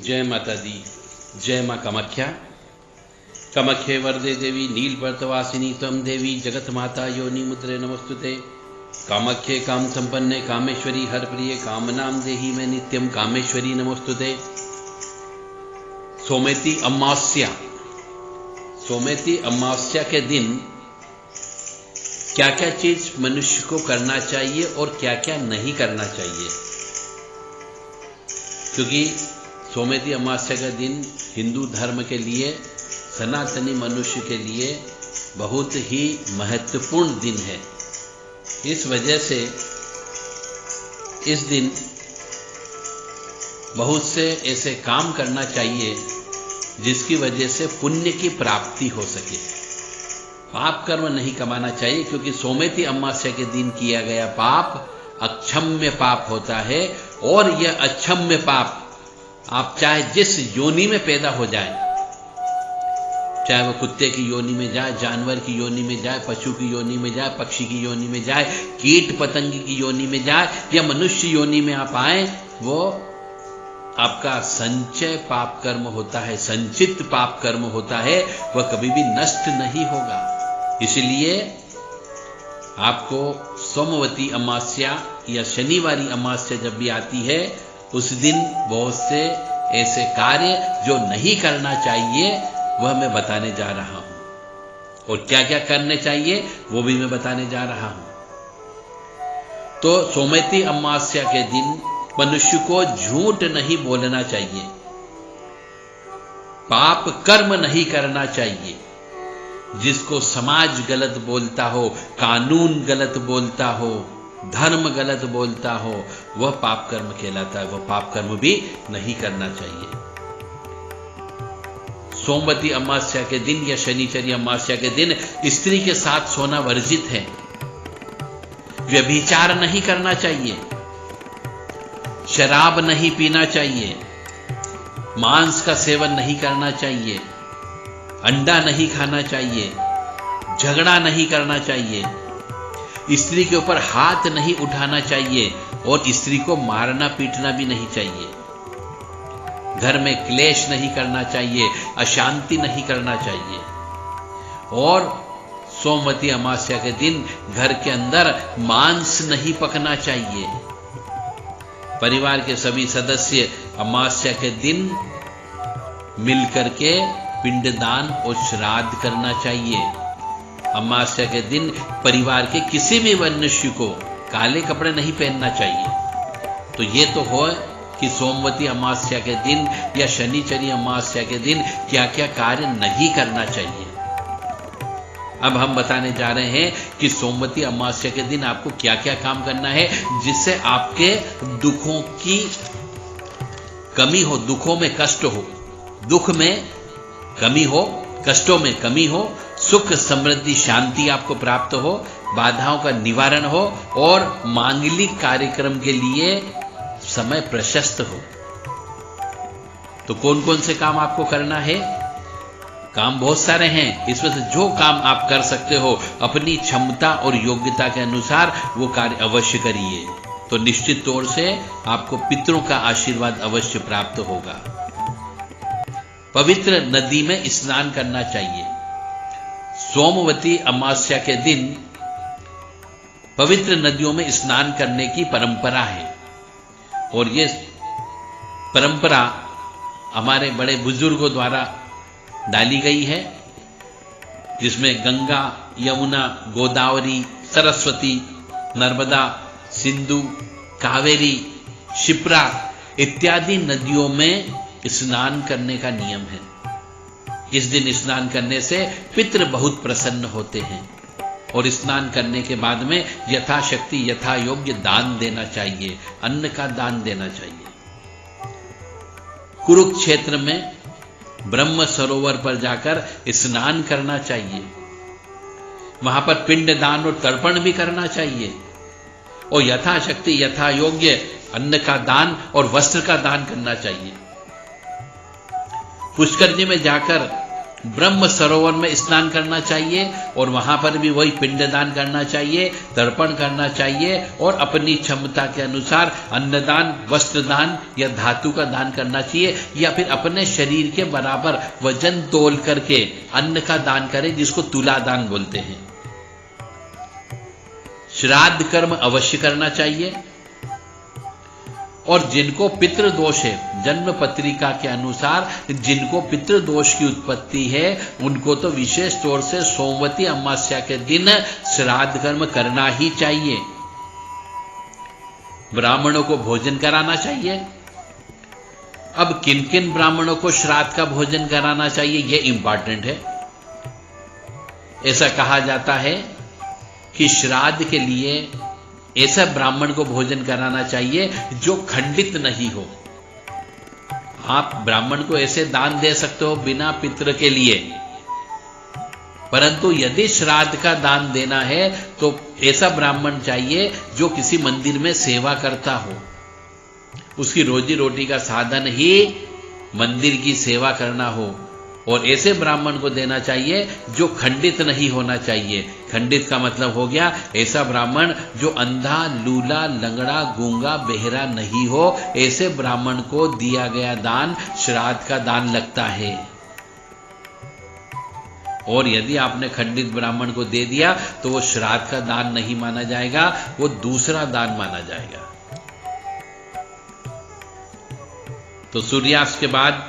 जय माता दी। जय माँ कामाख्या। कामाख्ये वरदे देवी नीलपर्तवासिनी त्वं देवी जगत माता योनि मुद्रे नमस्तुते। कामाख्ये काम संपन्ने कामेश्वरी हर प्रिय कामनां देहि में नित्यम कामेश्वरी नमस्तुते। सोमेती अमावस्या। सोमेती अमावस्या के दिन क्या क्या चीज मनुष्य को करना चाहिए और क्या क्या नहीं करना चाहिए, क्योंकि सोमेती अमावस्या का दिन हिंदू धर्म के लिए, सनातनी मनुष्य के लिए बहुत ही महत्वपूर्ण दिन है। इस वजह से इस दिन बहुत से ऐसे काम करना चाहिए जिसकी वजह से पुण्य की प्राप्ति हो सके। पाप कर्म नहीं कमाना चाहिए, क्योंकि सोमेती अमावस्या के दिन किया गया पाप अक्षम्य पाप होता है। और यह अक्षम्य पाप आप चाहे जिस योनि में पैदा हो जाए, चाहे वो कुत्ते की योनि में जाए, जानवर की योनि में जाए, पशु की योनि में जाए, पक्षी की योनि में जाए, कीट पतंग की योनि में जाए या मनुष्य योनि में आप आए, वो आपका संचय पाप कर्म होता है, संचित पाप कर्म होता है, वह कभी भी नष्ट नहीं होगा। इसलिए आपको सोमवती अमावस्या या शनिवारी अमावस्या जब भी आती है, उस दिन बहुत से ऐसे कार्य जो नहीं करना चाहिए वह मैं बताने जा रहा हूं, और क्या क्या करने चाहिए वो भी मैं बताने जा रहा हूं। तो सोमेती अमावस्या के दिन मनुष्य को झूठ नहीं बोलना चाहिए, पाप कर्म नहीं करना चाहिए। जिसको समाज गलत बोलता हो, कानून गलत बोलता हो, धर्म गलत बोलता हो, वह पाप कर्म कहलाता है। वह पाप कर्म भी नहीं करना चाहिए। सोमवती अमावस्या के दिन या शनिचरी अमावस्या के दिन स्त्री के साथ सोना वर्जित है। व्यभिचार नहीं करना चाहिए, शराब नहीं पीना चाहिए, मांस का सेवन नहीं करना चाहिए, अंडा नहीं खाना चाहिए, झगड़ा नहीं करना चाहिए, स्त्री के ऊपर हाथ नहीं उठाना चाहिए और स्त्री को मारना पीटना भी नहीं चाहिए। घर में क्लेश नहीं करना चाहिए, अशांति नहीं करना चाहिए। और सोमवती अमावस्या के दिन घर के अंदर मांस नहीं पकना चाहिए। परिवार के सभी सदस्य अमावस्या के दिन मिलकर के पिंडदान और श्राद्ध करना चाहिए। अमावस्या के दिन परिवार के किसी भी मनुष्य को काले कपड़े नहीं पहनना चाहिए। तो ये तो हो कि सोमवती अमावस्या के दिन या शनिचरी अमावस्या के दिन क्या क्या कार्य नहीं करना चाहिए। अब हम बताने जा रहे हैं कि सोमवती अमावस्या के दिन आपको क्या क्या काम करना है जिससे आपके दुखों की कमी हो, दुखों में कष्ट हो, दुख में कमी हो, कष्टों में कमी हो, सुख समृद्धि शांति आपको प्राप्त हो, बाधाओं का निवारण हो और मांगलिक कार्यक्रम के लिए समय प्रशस्त हो। तो कौन कौन से काम आपको करना है? काम बहुत सारे हैं। इसमें से जो काम आप कर सकते हो अपनी क्षमता और योग्यता के अनुसार वो कार्य अवश्य करिए, तो निश्चित तौर से आपको पितरों का आशीर्वाद अवश्य प्राप्त होगा। पवित्र नदी में स्नान करना चाहिए। सोमवती अमावस्या के दिन पवित्र नदियों में स्नान करने की परंपरा है, और ये परंपरा हमारे बड़े बुजुर्गों द्वारा डाली गई है, जिसमें गंगा, यमुना, गोदावरी, सरस्वती, नर्मदा, सिंधु, कावेरी, शिप्रा इत्यादि नदियों में स्नान करने का नियम है। इस दिन स्नान करने से पितृ बहुत प्रसन्न होते हैं, और स्नान करने के बाद में यथाशक्ति यथा योग्य दान देना चाहिए, अन्न का दान देना चाहिए। कुरुक्षेत्र में ब्रह्म सरोवर पर जाकर स्नान करना चाहिए। वहां पर पिंड दान और तर्पण भी करना चाहिए, और यथाशक्ति यथा योग्य अन्न का दान और वस्त्र का दान करना चाहिए। पुष्कर जी में जाकर ब्रह्म सरोवर में स्नान करना चाहिए और वहां पर भी वही पिंडदान करना चाहिए, तर्पण करना चाहिए और अपनी क्षमता के अनुसार अन्नदान, वस्त्रदान या धातु का दान करना चाहिए, या फिर अपने शरीर के बराबर वजन तोल करके अन्न का दान करें, जिसको तुलादान बोलते हैं। श्राद्ध कर्म अवश्य करना चाहिए। और जिनको पितृदोष है, जन्म पत्रिका के अनुसार जिनको पितृदोष की उत्पत्ति है, उनको तो विशेष तौर से सोमवती अमावस्या के दिन श्राद्ध कर्म करना ही चाहिए। ब्राह्मणों को भोजन कराना चाहिए। अब किन किन ब्राह्मणों को श्राद्ध का भोजन कराना चाहिए, यह इंपॉर्टेंट है। ऐसा कहा जाता है कि श्राद्ध के लिए ऐसा ब्राह्मण को भोजन कराना चाहिए जो खंडित नहीं हो। आप ब्राह्मण को ऐसे दान दे सकते हो बिना पितृ के लिए, परंतु यदि श्राद्ध का दान देना है तो ऐसा ब्राह्मण चाहिए जो किसी मंदिर में सेवा करता हो। उसकी रोजी रोटी का साधन ही मंदिर की सेवा करना हो, और ऐसे ब्राह्मण को देना चाहिए जो खंडित नहीं होना चाहिए। खंडित का मतलब हो गया ऐसा ब्राह्मण जो अंधा, लूला, लंगड़ा, गूंगा, बहरा नहीं हो। ऐसे ब्राह्मण को दिया गया दान श्राद्ध का दान लगता है। और यदि आपने खंडित ब्राह्मण को दे दिया तो वो श्राद्ध का दान नहीं माना जाएगा, वो दूसरा दान माना जाएगा। तो सूर्यास्त के बाद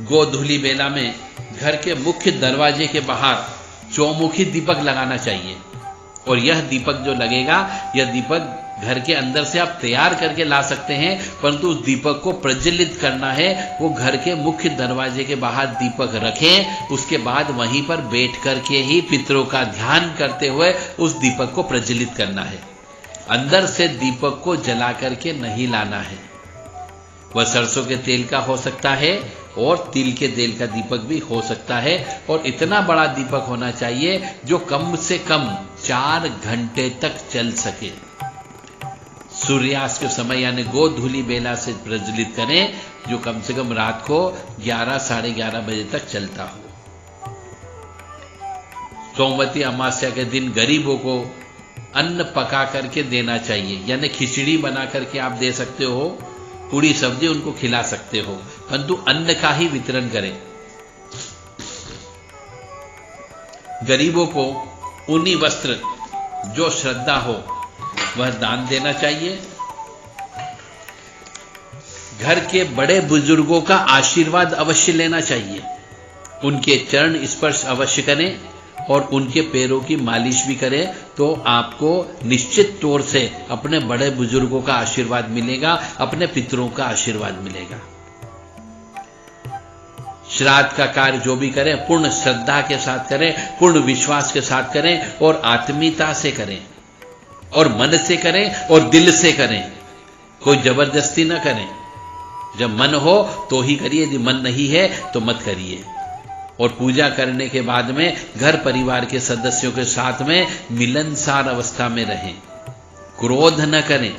गोधूली बेला में घर के मुख्य दरवाजे के बाहर चौमुखी दीपक लगाना चाहिए। और यह दीपक जो लगेगा, यह दीपक घर के अंदर से आप तैयार करके ला सकते हैं, परंतु उस दीपक को प्रज्वलित करना है। वो घर के मुख्य दरवाजे के बाहर दीपक रखें, उसके बाद वहीं पर बैठ करके ही पितरों का ध्यान करते हुए उस दीपक को प्रज्वलित करना है। अंदर से दीपक को जला करके नहीं लाना है। वह सरसों के तेल का हो सकता है और तिल के तेल का दीपक भी हो सकता है, और इतना बड़ा दीपक होना चाहिए जो कम से कम 4 घंटे तक चल सके। सूर्यास्त के समय यानी गोधूली बेला से प्रज्वलित करें, जो कम से कम रात को 11 साढ़े 11 बजे तक चलता हो। सोमवती अमावस्या के दिन गरीबों को अन्न पका करके देना चाहिए, यानी खिचड़ी बना करके आप दे सकते हो, पूरी सब्जी उनको खिला सकते हो, परंतु अन्न का ही वितरण करें। गरीबों को ऊनी वस्त्र जो श्रद्धा हो वह दान देना चाहिए। घर के बड़े बुजुर्गों का आशीर्वाद अवश्य लेना चाहिए। उनके चरण स्पर्श अवश्य करें और उनके पैरों की मालिश भी करें, तो आपको निश्चित तौर से अपने बड़े बुजुर्गों का आशीर्वाद मिलेगा, अपने पितरों का आशीर्वाद मिलेगा। श्राद्ध का कार्य जो भी करें पूर्ण श्रद्धा के साथ करें, पूर्ण विश्वास के साथ करें और आत्मीयता से करें, और मन से करें और दिल से करें। कोई जबरदस्ती न करें। जब मन हो तो ही करिए, यदि मन नहीं है तो मत करिए। और पूजा करने के बाद में घर परिवार के सदस्यों के साथ में मिलनसार अवस्था में रहें, क्रोध न करें।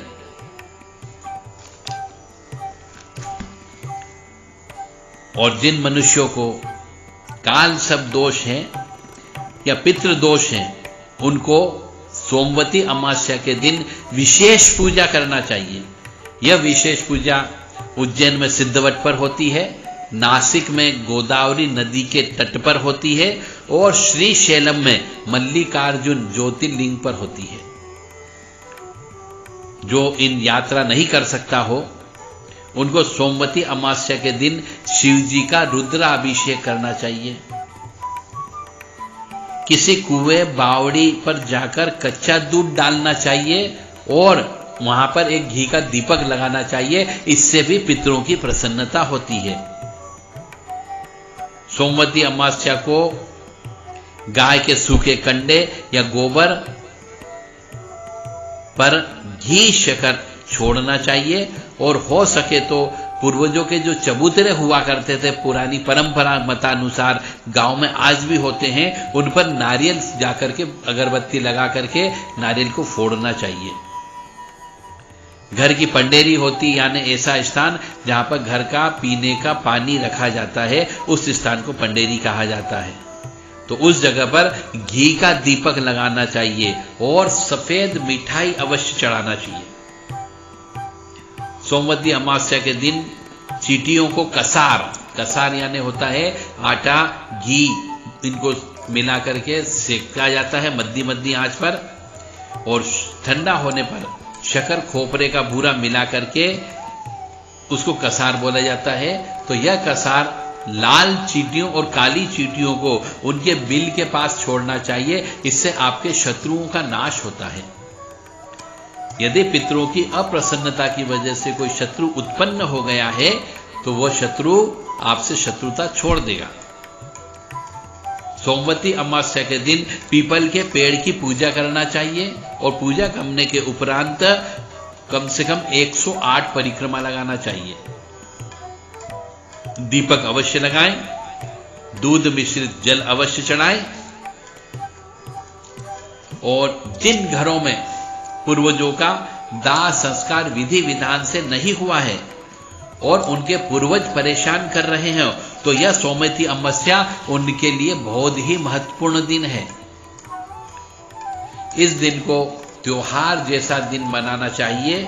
और जिन मनुष्यों को काल सब दोष है या पितृ दोष है, उनको सोमवती अमावस्या के दिन विशेष पूजा करना चाहिए। यह विशेष पूजा उज्जैन में सिद्धवट पर होती है, नासिक में गोदावरी नदी के तट पर होती है, और श्रीशैलम में मल्लिकार्जुन ज्योतिर्लिंग पर होती है। जो इन यात्रा नहीं कर सकता हो, उनको सोमवती अमावस्या के दिन शिव जी का रुद्राभिषेक करना चाहिए। किसी कुएं बावड़ी पर जाकर कच्चा दूध डालना चाहिए और वहां पर एक घी का दीपक लगाना चाहिए। इससे भी पितरों की प्रसन्नता होती है। सोमवती अमावस्या को गाय के सूखे कंडे या गोबर पर घी शक्कर छोड़ना चाहिए, और हो सके तो पूर्वजों के जो चबूतरे हुआ करते थे पुरानी परंपरा मतानुसार, गांव में आज भी होते हैं, उन पर नारियल जाकर के अगरबत्ती लगा करके नारियल को फोड़ना चाहिए। घर की पंडेरी होती, यानी ऐसा स्थान जहां पर घर का पीने का पानी रखा जाता है, उस स्थान को पंडेरी कहा जाता है। तो उस जगह पर घी का दीपक लगाना चाहिए और सफेद मिठाई अवश्य चढ़ाना चाहिए। सोमवती अमावस्या के दिन चींटियों को कसार यानी होता है आटा घी, इनको मिला करके सेका जाता है मद्दी आंच पर, और ठंडा होने पर शक्कर खोपरे का भूरा मिला करके उसको कसार बोला जाता है। तो यह कसार लाल चींटियों और काली चींटियों को उनके बिल के पास छोड़ना चाहिए, इससे आपके शत्रुओं का नाश होता है। यदि पितरों की अप्रसन्नता की वजह से कोई शत्रु उत्पन्न हो गया है तो वह शत्रु आपसे शत्रुता छोड़ देगा। सोमवती अमावस्या के दिन पीपल के पेड़ की पूजा करना चाहिए और पूजा करने के उपरांत कम से कम 108 परिक्रमा लगाना चाहिए। दीपक अवश्य लगाएं, दूध मिश्रित जल अवश्य चढ़ाएं, और जिन घरों में पूर्वजों का दाह संस्कार विधि विधान से नहीं हुआ है और उनके पूर्वज परेशान कर रहे हैं, तो यह सोमवती अमावस्या उनके लिए बहुत ही महत्वपूर्ण दिन है। इस दिन को त्योहार जैसा दिन मनाना चाहिए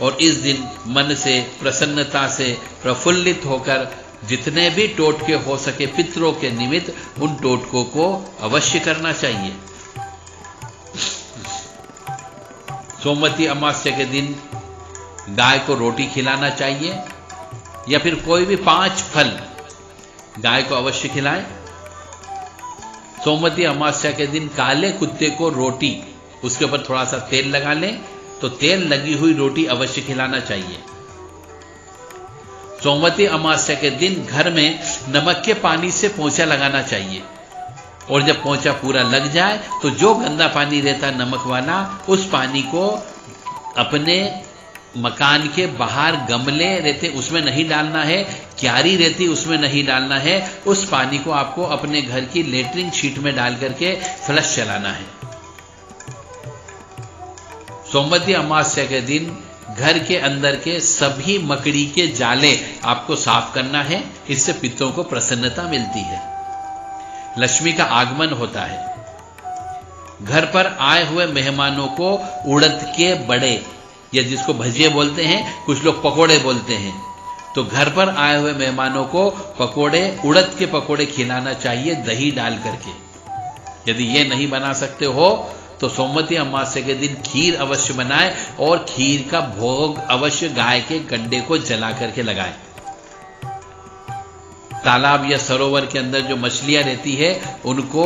और इस दिन मन से प्रसन्नता से प्रफुल्लित होकर जितने भी टोटके हो सके पितरों के निमित्त उन टोटकों को अवश्य करना चाहिए। सोमवती अमावस्या के दिन गाय को रोटी खिलाना चाहिए या फिर कोई भी 5 फल गाय को अवश्य खिलाएं। सोमवती अमावस्या के दिन काले कुत्ते को रोटी, उसके ऊपर थोड़ा सा तेल लगा लें तो तेल लगी हुई रोटी अवश्य खिलाना चाहिए। सोमवती अमावस्या के दिन घर में नमक के पानी से पोंछा लगाना चाहिए और जब पोंछा पूरा लग जाए तो जो गंदा पानी रहता है नमक वाला, उस पानी को अपने मकान के बाहर गमले रहते उसमें नहीं डालना है, क्यारी रहती उसमें नहीं डालना है, उस पानी को आपको अपने घर की लेटरिन शीट में डाल करके फ्लश चलाना है। सोमवती अमावस्या के दिन घर के अंदर के सभी मकड़ी के जाले आपको साफ करना है, इससे पितरों को प्रसन्नता मिलती है, लक्ष्मी का आगमन होता है। घर पर आए हुए मेहमानों को उड़द के बड़े या जिसको भजिए बोलते हैं, कुछ लोग पकोड़े बोलते हैं, तो घर पर आए हुए मेहमानों को पकोड़े, उड़द के पकोड़े खिलाना चाहिए दही डाल करके। यदि ये नहीं बना सकते हो तो सोमवती अमावस्या के दिन खीर अवश्य बनाएं और खीर का भोग अवश्य गाय के गड्ढे को जला करके लगाएं। तालाब या सरोवर के अंदर जो मछलियां रहती है उनको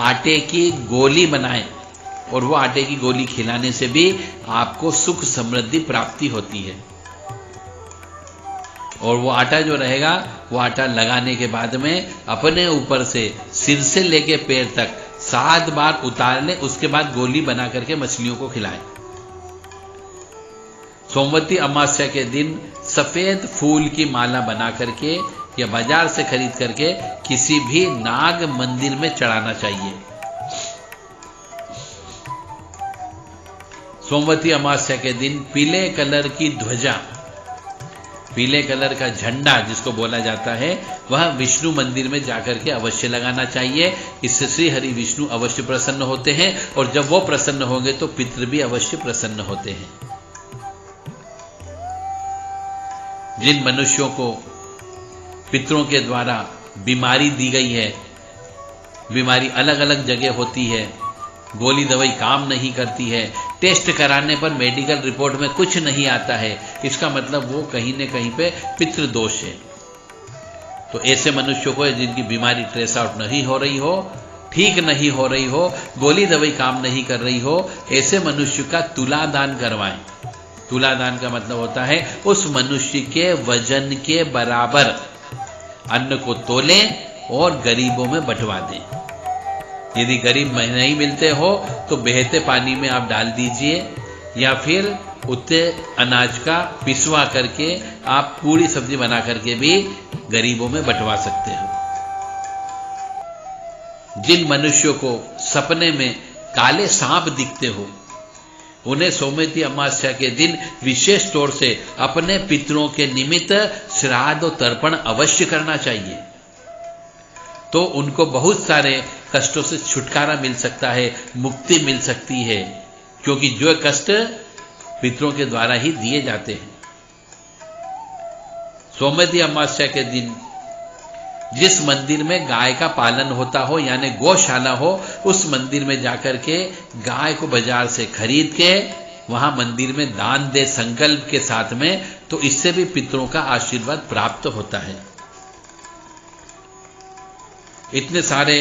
आटे की गोली बनाएं और वो आटे की गोली खिलाने से भी आपको सुख समृद्धि प्राप्ति होती है। और वो आटा जो रहेगा वो आटा लगाने के बाद में अपने ऊपर से सिर से लेके पैर तक 7 बार उतार लें, उसके बाद गोली बना करके मछलियों को खिलाएं। सोमवती अमावस्या के दिन सफेद फूल की माला बना करके या बाजार से खरीद करके किसी भी नाग मंदिर में चढ़ाना चाहिए। सोमवती अमावस्या के दिन पीले कलर की ध्वजा, पीले कलर का झंडा जिसको बोला जाता है, वह विष्णु मंदिर में जाकर के अवश्य लगाना चाहिए। इससे श्री हरि विष्णु अवश्य प्रसन्न होते हैं और जब वो प्रसन्न होंगे तो पितृ भी अवश्य प्रसन्न होते हैं। जिन मनुष्यों को पितरों के द्वारा बीमारी दी गई है, बीमारी अलग अलग जगह होती है, गोली दवाई काम नहीं करती है, टेस्ट कराने पर मेडिकल रिपोर्ट में कुछ नहीं आता है, इसका मतलब वो कहीं न कहीं पे पितृदोष है। तो ऐसे मनुष्यों को जिनकी बीमारी ट्रेस आउट नहीं हो रही हो, ठीक नहीं हो रही हो, गोली दवाई काम नहीं कर रही हो, ऐसे मनुष्य का तुलादान करवाएं। तुलादान का मतलब होता है उस मनुष्य के वजन के बराबर अन्न को तोलें और गरीबों में बंटवा दें। यदि गरीब नहीं मिलते हो तो बहते पानी में आप डाल दीजिए या फिर उतने अनाज का पिसवा करके आप पूरी सब्जी बना करके भी गरीबों में बंटवा सकते हो। जिन मनुष्यों को सपने में काले सांप दिखते हो उन्हें सोमवती अमावस्या के दिन विशेष तौर से अपने पितरों के निमित्त श्राद्ध और तर्पण अवश्य करना चाहिए। तो उनको बहुत सारे कष्टों से छुटकारा मिल सकता है, मुक्ति मिल सकती है, क्योंकि जो कष्ट पितरों के द्वारा ही दिए जाते हैं। सोमवती अमावस्या के दिन जिस मंदिर में गाय का पालन होता हो यानी गौशाला हो, उस मंदिर में जाकर के गाय को बाजार से खरीद के वहां मंदिर में दान दे संकल्प के साथ में, तो इससे भी पितरों का आशीर्वाद प्राप्त होता है। इतने सारे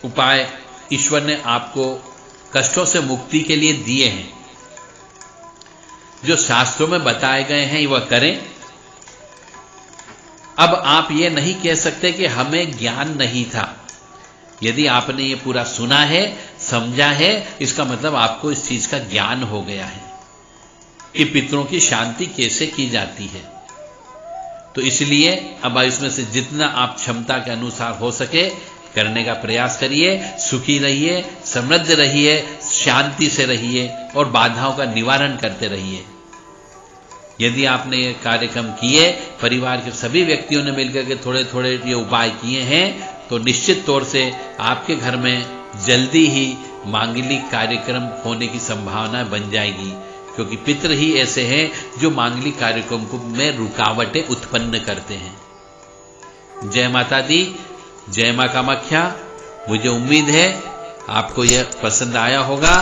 उपाय ईश्वर ने आपको कष्टों से मुक्ति के लिए दिए हैं, जो शास्त्रों में बताए गए हैं वह करें। अब आप ये नहीं कह सकते कि हमें ज्ञान नहीं था। यदि आपने ये पूरा सुना है, समझा है, इसका मतलब आपको इस चीज का ज्ञान हो गया है कि पितरों की शांति कैसे की जाती है। तो इसलिए अब इसमें से जितना आप क्षमता के अनुसार हो सके करने का प्रयास करिए। सुखी रहिए, समृद्ध रहिए, शांति से रहिए और बाधाओं का निवारण करते रहिए। यदि आपने ये कार्यक्रम किए, परिवार के सभी व्यक्तियों ने मिलकर के थोड़े थोड़े ये उपाय किए हैं, तो निश्चित तौर से आपके घर में जल्दी ही मांगलिक कार्यक्रम होने की संभावना बन जाएगी, क्योंकि पितृ ही ऐसे हैं जो मांगलिक कार्यक्रम में रुकावटें उत्पन्न करते हैं। जय माता दी, जय मां कामाख्या। मुझे उम्मीद है आपको यह पसंद आया होगा।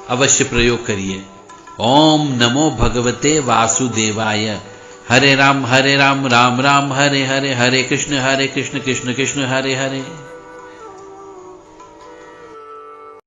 अवश्य प्रयोग करिए। ओम नमो भगवते वासुदेवाय। हरे राम राम राम हरे हरे, हरे कृष्ण कृष्ण कृष्ण हरे हरे।